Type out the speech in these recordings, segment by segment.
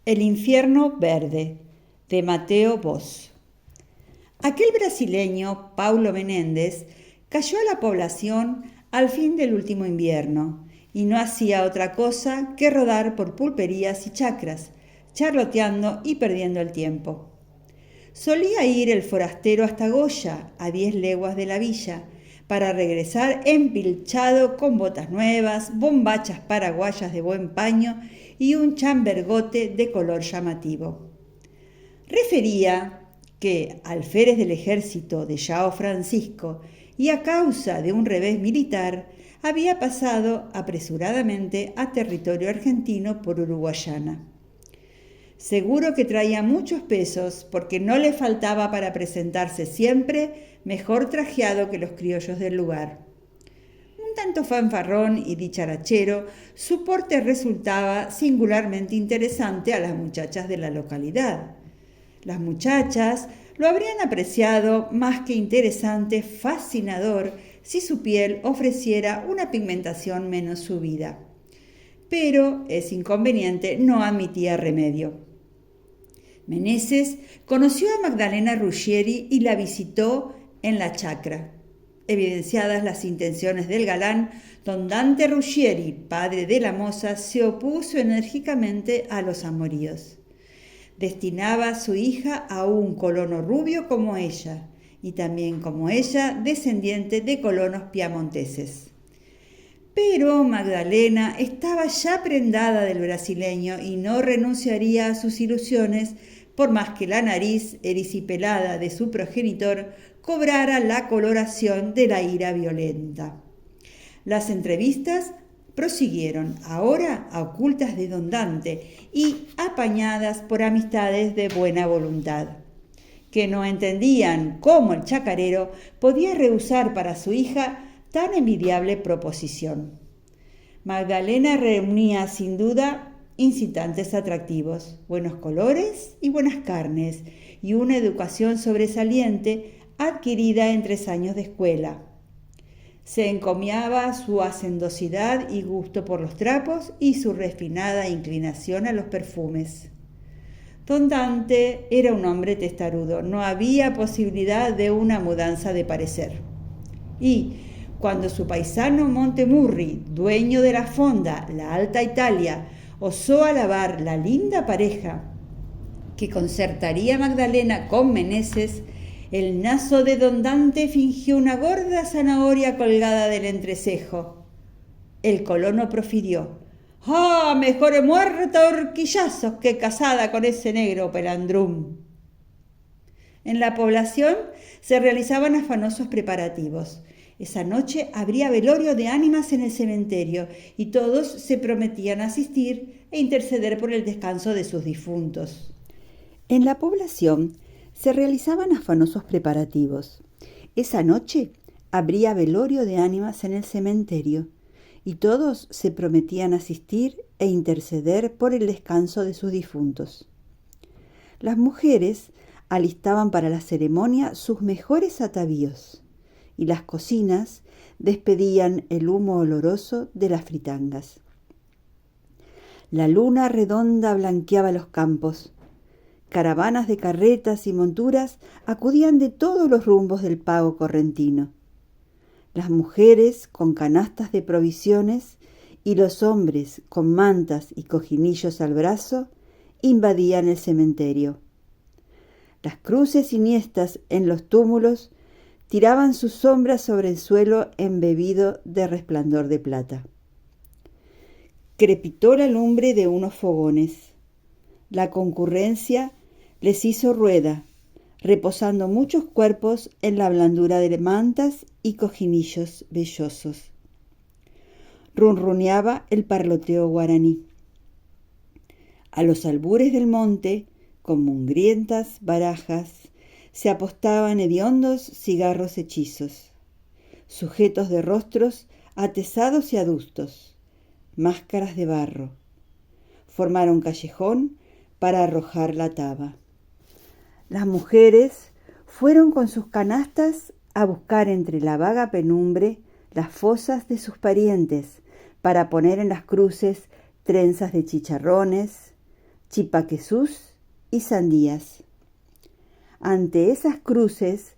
El infierno verde, de Mateo Bos. Aquel brasileño, Paulo Menéndez, cayó a la población al fin del último invierno y no hacía otra cosa que rodar por pulperías y chacras, charloteando y perdiendo el tiempo. Solía ir el forastero hasta Goya, a 10 leguas de la villa, para regresar empilchado con botas nuevas, bombachas paraguayas de buen paño y un chambergote de color llamativo. Refería que, alférez del ejército de João Francisco y a causa de un revés militar, había pasado apresuradamente a territorio argentino por Uruguayana. Seguro que traía muchos pesos porque no le faltaba para presentarse siempre mejor trajeado que los criollos del lugar. Un tanto fanfarrón y dicharachero, su porte resultaba singularmente interesante a las muchachas de la localidad. Las muchachas lo habrían apreciado más que interesante, fascinador, si su piel ofreciera una pigmentación menos subida. Pero ese inconveniente no admitía remedio. Meneses conoció a Magdalena Ruggieri y la visitó en la chacra. Evidenciadas las intenciones del galán, don Dante Ruggieri, padre de la moza, se opuso enérgicamente a los amoríos. Destinaba a su hija a un colono rubio como ella, y también como ella, descendiente de colonos piamonteses. Pero Magdalena estaba ya prendada del brasileño y no renunciaría a sus ilusiones por más que la nariz erisipelada de su progenitor cobrara la coloración de la ira violenta. Las entrevistas prosiguieron, ahora a ocultas de don Dante y apañadas por amistades de buena voluntad, que no entendían cómo el chacarero podía rehusar para su hija tan envidiable proposición. Magdalena reunía sin duda incitantes atractivos, buenos colores y buenas carnes, y una educación sobresaliente adquirida en 3 años de escuela. Se encomiaba su hacendosidad y gusto por los trapos y su refinada inclinación a los perfumes. Don Dante era un hombre testarudo, no había posibilidad de una mudanza de parecer. Y cuando su paisano Montemurri, dueño de la fonda La Alta Italia, osó alabar la linda pareja que concertaría Magdalena con Meneses, el naso de don Dante fingió una gorda zanahoria colgada del entrecejo. El colono profirió: «¡Ah, mejor he muerta a horquillazos que casada con ese negro pelandrún!». En la población se realizaban afanosos preparativos. Esa noche habría velorio de ánimas en el cementerio y todos se prometían asistir e interceder por el descanso de sus difuntos. En la población se realizaban afanosos preparativos. Esa noche habría velorio de ánimas en el cementerio y todos se prometían asistir e interceder por el descanso de sus difuntos. Las mujeres alistaban para la ceremonia sus mejores atavíos y las cocinas despedían el humo oloroso de las fritangas. La luna redonda blanqueaba los campos. Caravanas de carretas y monturas acudían de todos los rumbos del pago correntino. Las mujeres con canastas de provisiones y los hombres con mantas y cojinillos al brazo invadían el cementerio. Las cruces siniestras en los túmulos tiraban sus sombras sobre el suelo embebido de resplandor de plata. Crepitó la lumbre de unos fogones. La concurrencia les hizo rueda, reposando muchos cuerpos en la blandura de mantas y cojinillos vellosos. Runruneaba el parloteo guaraní. A los albures del monte, con mugrientas barajas, se apostaban hediondos cigarros hechizos, sujetos de rostros atesados y adustos, máscaras de barro. Formaron callejón para arrojar la taba. Las mujeres fueron con sus canastas a buscar entre la vaga penumbre las fosas de sus parientes para poner en las cruces trenzas de chicharrones, chipaquezús y sandías. Ante esas cruces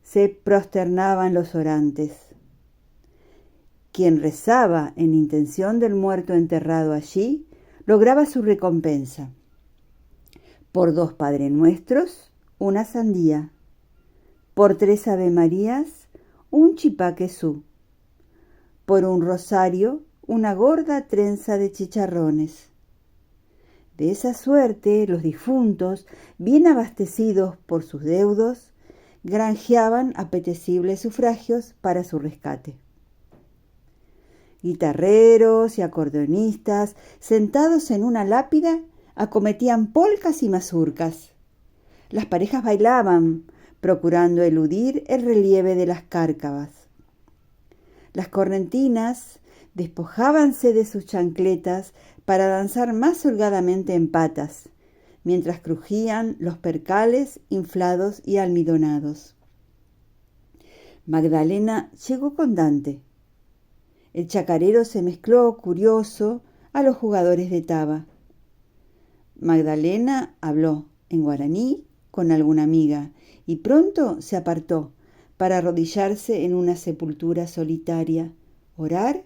se prosternaban los orantes. Quien rezaba en intención del muerto enterrado allí, lograba su recompensa. Por 2 Padre Nuestros, una sandía. Por 3 Ave Marías, un chipaquezú. Por un rosario, una gorda trenza de chicharrones. De esa suerte, los difuntos, bien abastecidos por sus deudos, granjeaban apetecibles sufragios para su rescate. Guitarreros y acordeonistas, sentados en una lápida, acometían polcas y mazurcas. Las parejas bailaban, procurando eludir el relieve de las cárcavas. Las correntinas despojábanse de sus chancletas para danzar más holgadamente en patas, mientras crujían los percales inflados y almidonados. Magdalena llegó con Dante. El chacarero se mezcló, curioso, a los jugadores de taba. Magdalena habló en guaraní con alguna amiga y pronto se apartó para arrodillarse en una sepultura solitaria, orar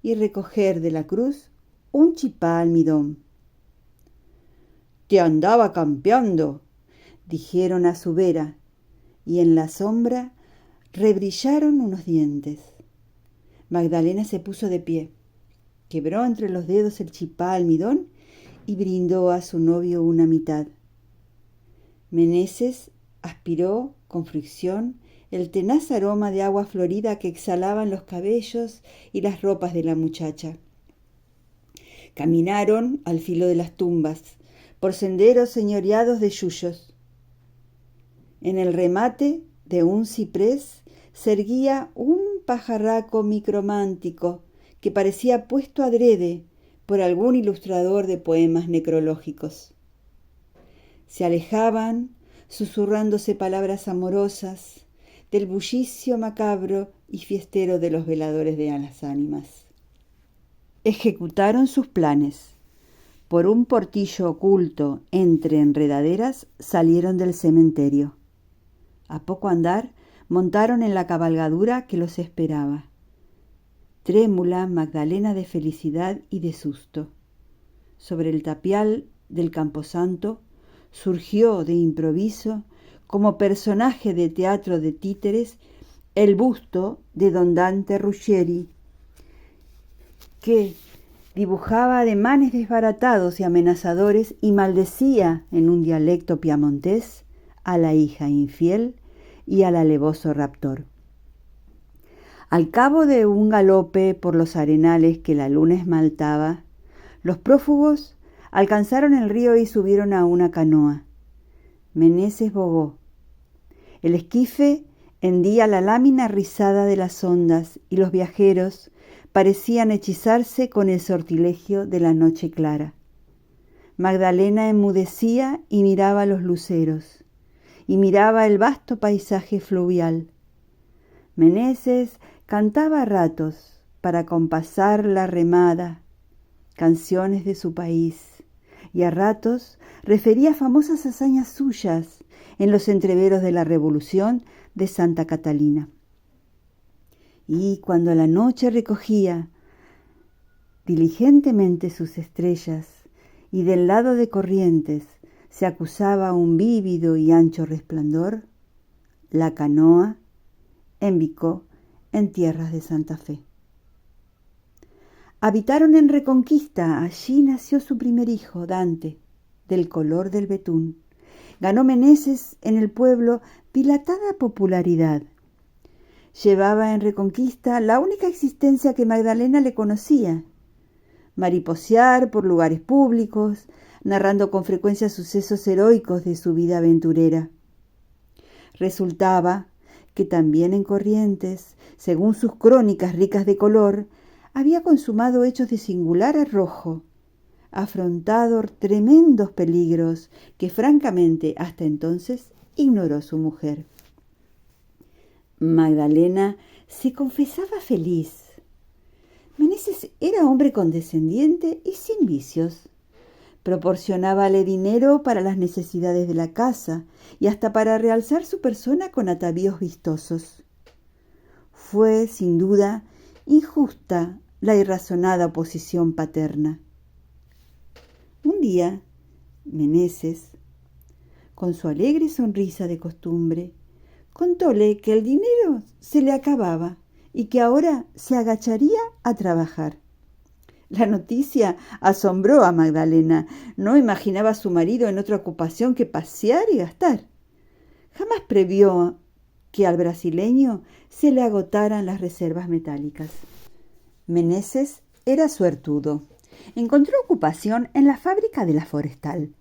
y recoger de la cruz un chipá almidón. «Te andaba campeando», dijeron a su vera, y en la sombra rebrillaron unos dientes. Magdalena se puso de pie, quebró entre los dedos el chipá almidón y brindó a su novio una mitad. Meneses aspiró con fricción el tenaz aroma de agua florida que exhalaban los cabellos y las ropas de la muchacha. Caminaron al filo de las tumbas, por senderos señoreados de yuyos. En el remate de un ciprés se erguía un pajarraco micromántico que parecía puesto adrede por algún ilustrador de poemas necrológicos. Se alejaban, susurrándose palabras amorosas, del bullicio macabro y fiestero de los veladores de las ánimas. Ejecutaron sus planes. Por un portillo oculto entre enredaderas salieron del cementerio. A poco andar, montaron en la cabalgadura que los esperaba. Trémula Magdalena de felicidad y de susto. Sobre el tapial del camposanto surgió de improviso, como personaje de teatro de títeres, el busto de don Dante Ruggieri, que dibujaba ademanes desbaratados y amenazadores y maldecía en un dialecto piamontés a la hija infiel y al alevoso raptor. Al cabo de un galope por los arenales que la luna esmaltaba, los prófugos alcanzaron el río y subieron a una canoa. Meneses bogó. El esquife hendía la lámina rizada de las ondas y los viajeros parecían hechizarse con el sortilegio de la noche clara. Magdalena enmudecía y miraba los luceros, y miraba el vasto paisaje fluvial. Meneses cantaba a ratos, para compasar la remada, canciones de su país, y a ratos refería famosas hazañas suyas en los entreveros de la Revolución de Santa Catalina. Y cuando la noche recogía diligentemente sus estrellas y del lado de Corrientes se acusaba un vívido y ancho resplandor, la canoa embicó en tierras de Santa Fe. Habitaron en Reconquista, allí nació su primer hijo, Dante, del color del betún. Ganó Meneses en el pueblo dilatada popularidad. Llevaba en Reconquista la única existencia que Magdalena le conocía: mariposear por lugares públicos, narrando con frecuencia sucesos heroicos de su vida aventurera. Resultaba que también en Corrientes, según sus crónicas ricas de color, había consumado hechos de singular arrojo, afrontado tremendos peligros que francamente hasta entonces ignoró su mujer. Magdalena se confesaba feliz. Meneses era hombre condescendiente y sin vicios. Proporcionábale dinero para las necesidades de la casa y hasta para realzar su persona con atavíos vistosos. Fue, sin duda, injusta la irrazonada oposición paterna. Un día, Meneses, con su alegre sonrisa de costumbre, contóle que el dinero se le acababa y que ahora se agacharía a trabajar. La noticia asombró a Magdalena. No imaginaba a su marido en otra ocupación que pasear y gastar. Jamás previó que al brasileño se le agotaran las reservas metálicas. Meneses era suertudo. Encontró ocupación en la fábrica de la Forestal.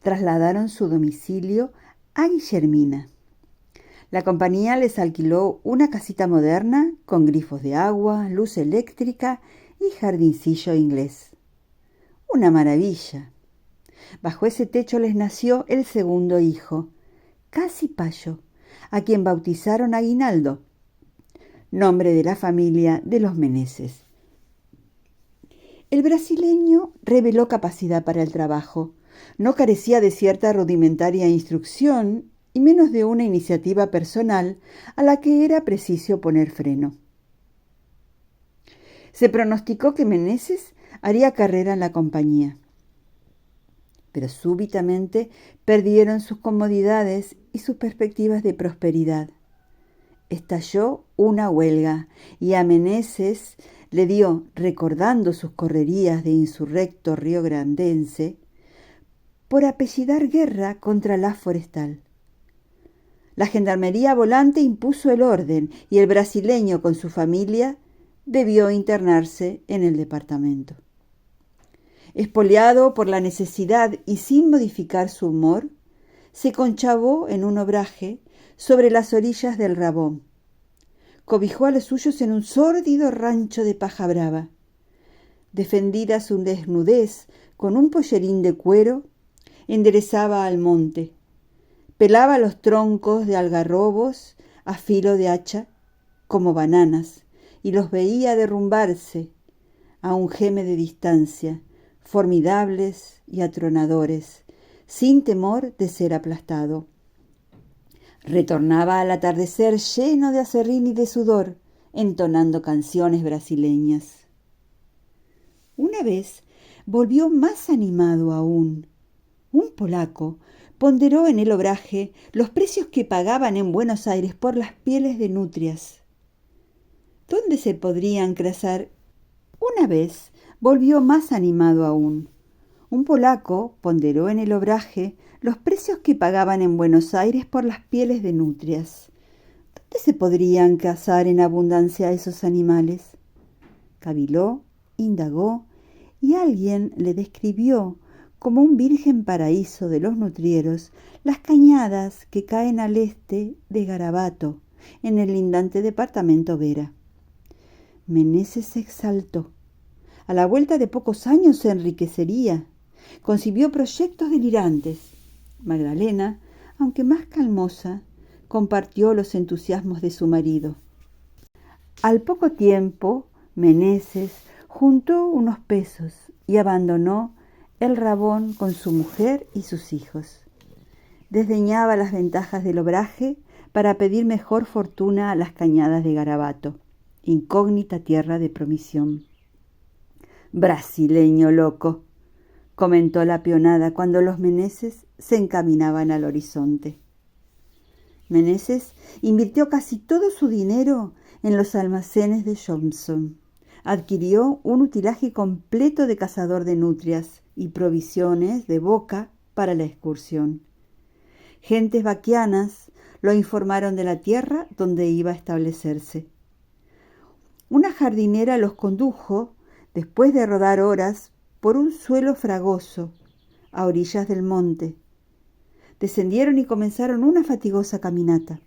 Trasladaron su domicilio a Guillermina. La compañía les alquiló una casita moderna con grifos de agua, luz eléctrica y jardincillo inglés. Una maravilla. Bajo ese techo les nació el segundo hijo, Casi Payo, a quien bautizaron Aguinaldo, nombre de la familia de los Meneses. El brasileño reveló capacidad para el trabajo. No carecía de cierta rudimentaria instrucción y menos de una iniciativa personal a la que era preciso poner freno. Se pronosticó que Meneses haría carrera en la compañía. Pero súbitamente perdieron sus comodidades y sus perspectivas de prosperidad. Estalló una huelga y a Meneses le dio, recordando sus correrías de insurrecto riograndense, por apellidar guerra contra la Forestal. La gendarmería volante impuso el orden y el brasileño con su familia debió internarse en el departamento. Espoliado por la necesidad y sin modificar su humor, se conchavó en un obraje sobre las orillas del Rabón. Cobijó a los suyos en un sórdido rancho de paja brava. Defendida su desnudez con un pollerín de cuero, enderezaba al monte. Pelaba los troncos de algarrobos a filo de hacha como bananas y los veía derrumbarse a un geme de distancia, formidables y atronadores, sin temor de ser aplastado. Retornaba al atardecer lleno de aserrín y de sudor, entonando canciones brasileñas. Una vez volvió más animado aún. Un polaco ponderó en el obraje los precios que pagaban en Buenos Aires por las pieles de nutrias. ¿Dónde se podrían cazar? Una vez volvió más animado aún. Un polaco ponderó en el obraje los precios que pagaban en Buenos Aires por las pieles de nutrias. ¿Dónde se podrían cazar en abundancia esos animales? Caviló, indagó, y alguien le describió como un virgen paraíso de los nutrieros las cañadas que caen al este de Garabato, en el lindante departamento Vera. Meneses se exaltó. A la vuelta de pocos años se enriquecería. Concibió proyectos delirantes. Magdalena, aunque más calmosa, compartió los entusiasmos de su marido. Al poco tiempo, Meneses juntó unos pesos y abandonó el Rabón con su mujer y sus hijos. Desdeñaba las ventajas del obraje para pedir mejor fortuna a las cañadas de Garabato, incógnita tierra de promisión. «Brasileño loco», comentó la peonada cuando los Meneses se encaminaban al horizonte. Meneses invirtió casi todo su dinero en los almacenes de Johnson. Adquirió un utilaje completo de cazador de nutrias y provisiones de boca para la excursión. Gentes vaquianas lo informaron de la tierra donde iba a establecerse. Una jardinera los condujo, después de rodar horas, por un suelo fragoso, a orillas del monte. Descendieron y comenzaron una fatigosa caminata.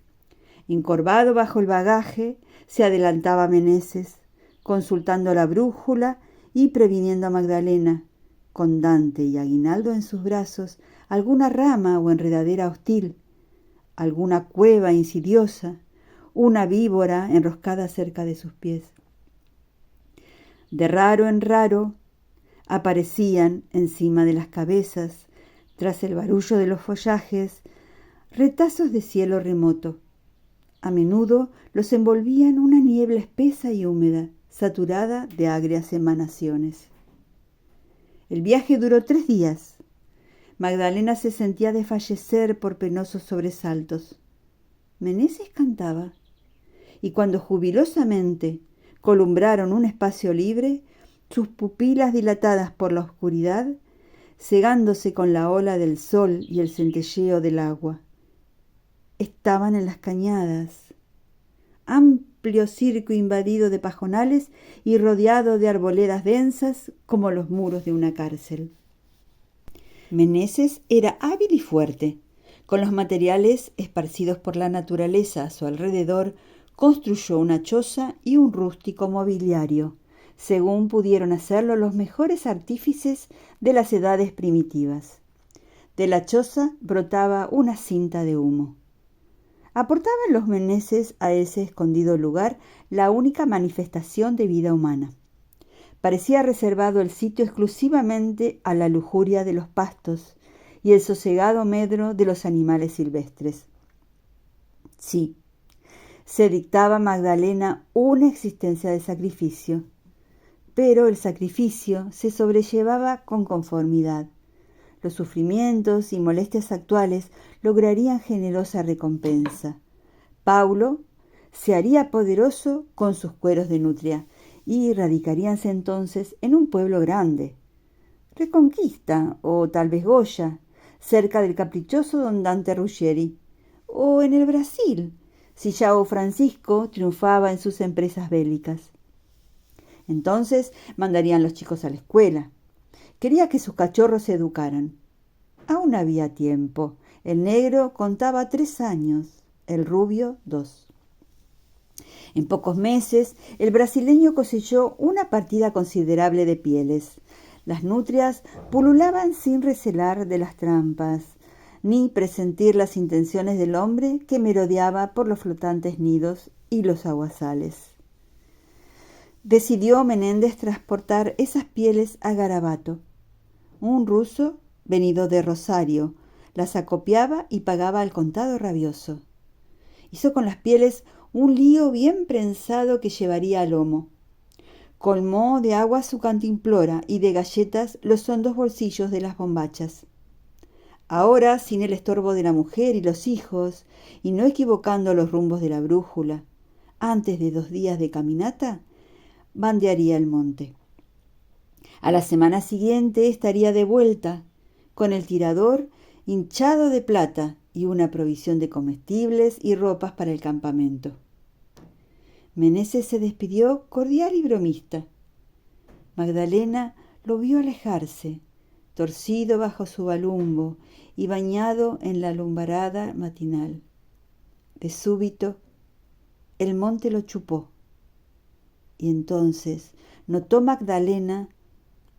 Encorvado bajo el bagaje, se adelantaba Meneses, consultando la brújula y previniendo a Magdalena, con Dante y Aguinaldo en sus brazos, alguna rama o enredadera hostil, alguna cueva insidiosa, una víbora enroscada cerca de sus pies. De raro en raro, Aparecían encima de las cabezas, tras el barullo de los follajes, retazos de cielo remoto. A menudo los envolvían una niebla espesa y húmeda, saturada de agrias emanaciones. El viaje duró 3 días. Magdalena se sentía desfallecer por penosos sobresaltos. Meneses cantaba, y cuando jubilosamente columbraron un espacio libre, sus pupilas dilatadas por la oscuridad, cegándose con la ola del sol y el centelleo del agua. Estaban en las cañadas, amplio circo invadido de pajonales y rodeado de arboledas densas como los muros de una cárcel. Meneses era hábil y fuerte. Con los materiales esparcidos por la naturaleza a su alrededor, construyó una choza y un rústico mobiliario, según pudieron hacerlo los mejores artífices de las edades primitivas. De la choza brotaba una cinta de humo. Aportaban los meneses a ese escondido lugar la única manifestación de vida humana. Parecía reservado el sitio exclusivamente a la lujuria de los pastos y el sosegado medro de los animales silvestres. Sí, se dictaba a Magdalena una existencia de sacrificio, pero el sacrificio se sobrellevaba con conformidad. Los sufrimientos y molestias actuales lograrían generosa recompensa. Paulo se haría poderoso con sus cueros de nutria y radicaríanse entonces en un pueblo grande, Reconquista o tal vez Goya, cerca del caprichoso don Dante Ruggieri, o en el Brasil, si João Francisco triunfaba en sus empresas bélicas. Entonces mandarían los chicos a la escuela. Quería que sus cachorros se educaran. Aún había tiempo. El negro contaba 3 años, el rubio 2. En pocos meses, el brasileño cosechó una partida considerable de pieles. Las nutrias pululaban sin recelar de las trampas, ni presentir las intenciones del hombre que merodeaba por los flotantes nidos y los aguasales. Decidió Menéndez transportar esas pieles a Garabato. Un ruso, venido de Rosario, las acopiaba y pagaba al contado rabioso. Hizo con las pieles un lío bien prensado que llevaría al lomo. Colmó de agua su cantimplora y de galletas los hondos bolsillos de las bombachas. Ahora, sin el estorbo de la mujer y los hijos, y no equivocando los rumbos de la brújula, antes de 2 días de caminata, bandearía el monte. A la semana siguiente estaría de vuelta, con el tirador hinchado de plata y una provisión de comestibles y ropas para el campamento. Meneses se despidió cordial y bromista. Magdalena lo vio alejarse, torcido bajo su balumbo y bañado en la lumbarada matinal. De súbito, el monte lo chupó, y entonces notó Magdalena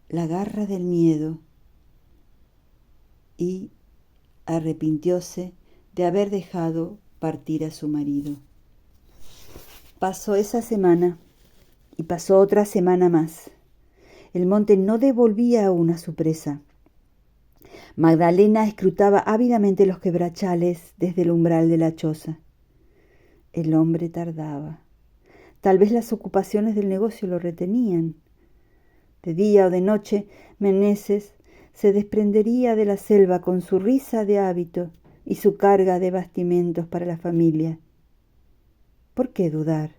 la garra del miedo y arrepintióse de haber dejado partir a su marido. Pasó esa semana y pasó otra semana más. El monte no devolvía aún a su presa. Magdalena escrutaba ávidamente los quebrachales desde el umbral de la choza. El hombre tardaba. Tal vez las ocupaciones del negocio lo retenían. De día o de noche, Meneses se desprendería de la selva con su risa de hábito y su carga de bastimentos para la familia. ¿Por qué dudar?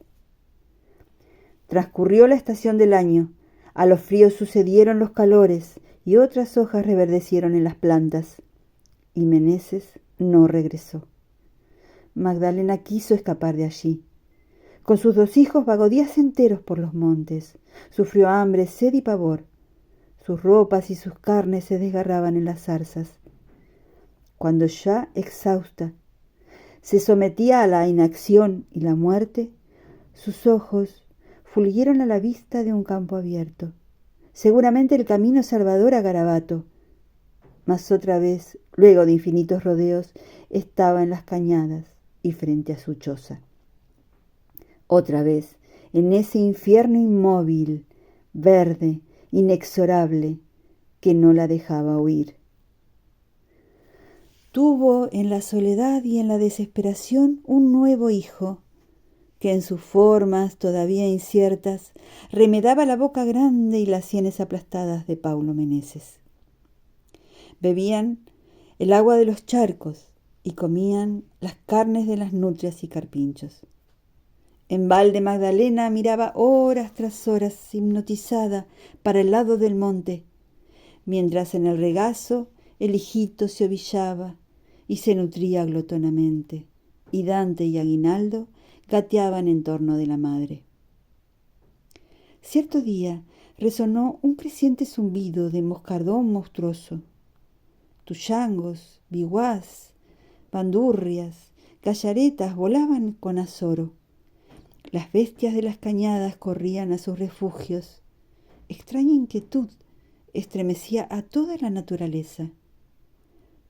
Transcurrió la estación del año. A los fríos sucedieron los calores y otras hojas reverdecieron en las plantas. Y Meneses no regresó. Magdalena quiso escapar de allí. Con sus 2 hijos vagó días enteros por los montes. Sufrió hambre, sed y pavor. Sus ropas y sus carnes se desgarraban en las zarzas. Cuando ya exhausta se sometía a la inacción y la muerte, sus ojos fulgieron a la vista de un campo abierto. Seguramente el camino salvador a Garabato. Mas otra vez, luego de infinitos rodeos, estaba en las cañadas y frente a su choza. Otra vez, en ese infierno inmóvil, verde, inexorable, que no la dejaba huir. Tuvo en la soledad y en la desesperación un nuevo hijo, que en sus formas todavía inciertas remedaba la boca grande y las sienes aplastadas de Paulo Meneses. Bebían el agua de los charcos y comían las carnes de las nutrias y carpinchos. En balde Magdalena miraba horas tras horas hipnotizada para el lado del monte, mientras en el regazo el hijito se ovillaba y se nutría glotonamente, y Dante y Aguinaldo gateaban en torno de la madre. Cierto día resonó un creciente zumbido de moscardón monstruoso. Tuyangos, bihuás, bandurrias, gallaretas volaban con azoro. Las bestias de las cañadas corrían a sus refugios. Extraña inquietud estremecía a toda la naturaleza.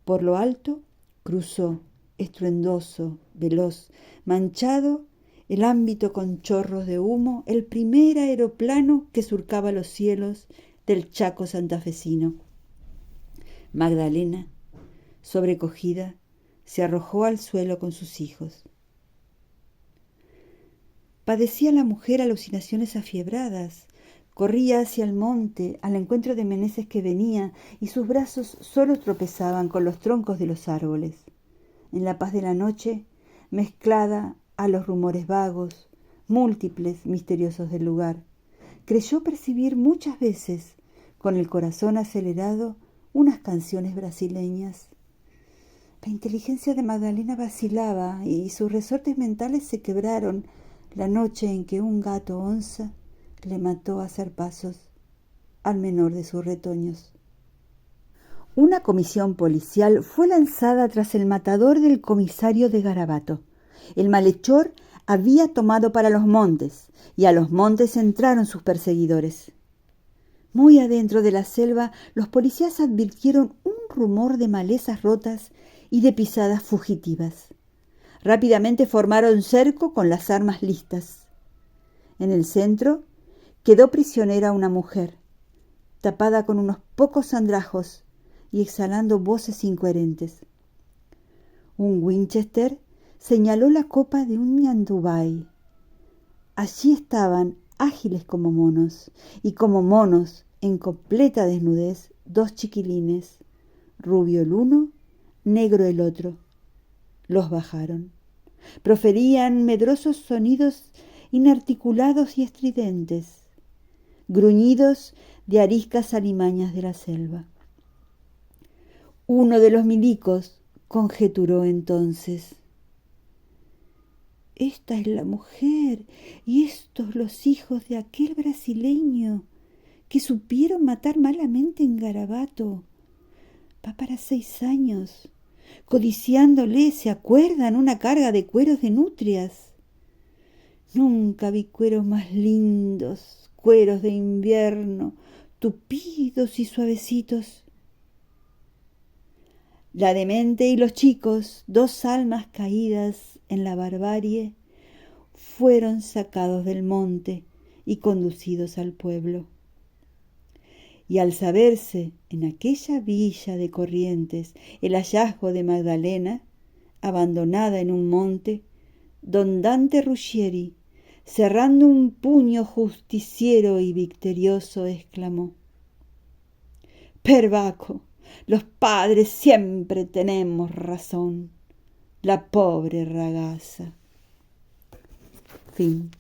Por lo alto cruzó, estruendoso, veloz, manchado, el ámbito con chorros de humo, el primer aeroplano que surcaba los cielos del Chaco santafesino. Magdalena, sobrecogida, se arrojó al suelo con sus hijos. Padecía la mujer alucinaciones afiebradas. Corría hacia el monte, al encuentro de Meneses que venía, y sus brazos solo tropezaban con los troncos de los árboles. En la paz de la noche, mezclada a los rumores vagos, múltiples, misteriosos del lugar, creyó percibir muchas veces, con el corazón acelerado, unas canciones brasileñas. La inteligencia de Magdalena vacilaba y sus resortes mentales se quebraron la noche en que un gato onza le mató a zarpazos al menor de sus retoños. Una comisión policial fue lanzada tras el matador del comisario de Garabato. El malhechor había tomado para los montes, y a los montes entraron sus perseguidores. Muy adentro de la selva, los policías advirtieron un rumor de malezas rotas y de pisadas fugitivas. Rápidamente formaron cerco con las armas listas. En el centro quedó prisionera una mujer, tapada con unos pocos andrajos y exhalando voces incoherentes. Un Winchester señaló la copa de un ñandubay. Allí estaban, ágiles como monos, y como monos, en completa desnudez, dos chiquilines, rubio el uno, negro el otro. Los bajaron. Proferían medrosos sonidos inarticulados y estridentes, gruñidos de ariscas alimañas de la selva. Uno de los milicos conjeturó entonces: esta es la mujer y estos los hijos de aquel brasileño que supieron matar malamente en Garabato. Va para 6 años, codiciándole, ¿se acuerdan? Una carga de cueros de nutrias. Nunca vi cueros más lindos, cueros de invierno, tupidos y suavecitos. La demente y los chicos, 2 almas caídas en la barbarie, fueron sacados del monte y conducidos al pueblo. Y al saberse en aquella villa de Corrientes el hallazgo de Magdalena, abandonada en un monte, don Dante Ruggieri, cerrando un puño justiciero y victorioso, exclamó: «Per Bacco, los padres siempre tenemos razón. La pobre ragazza». Fin.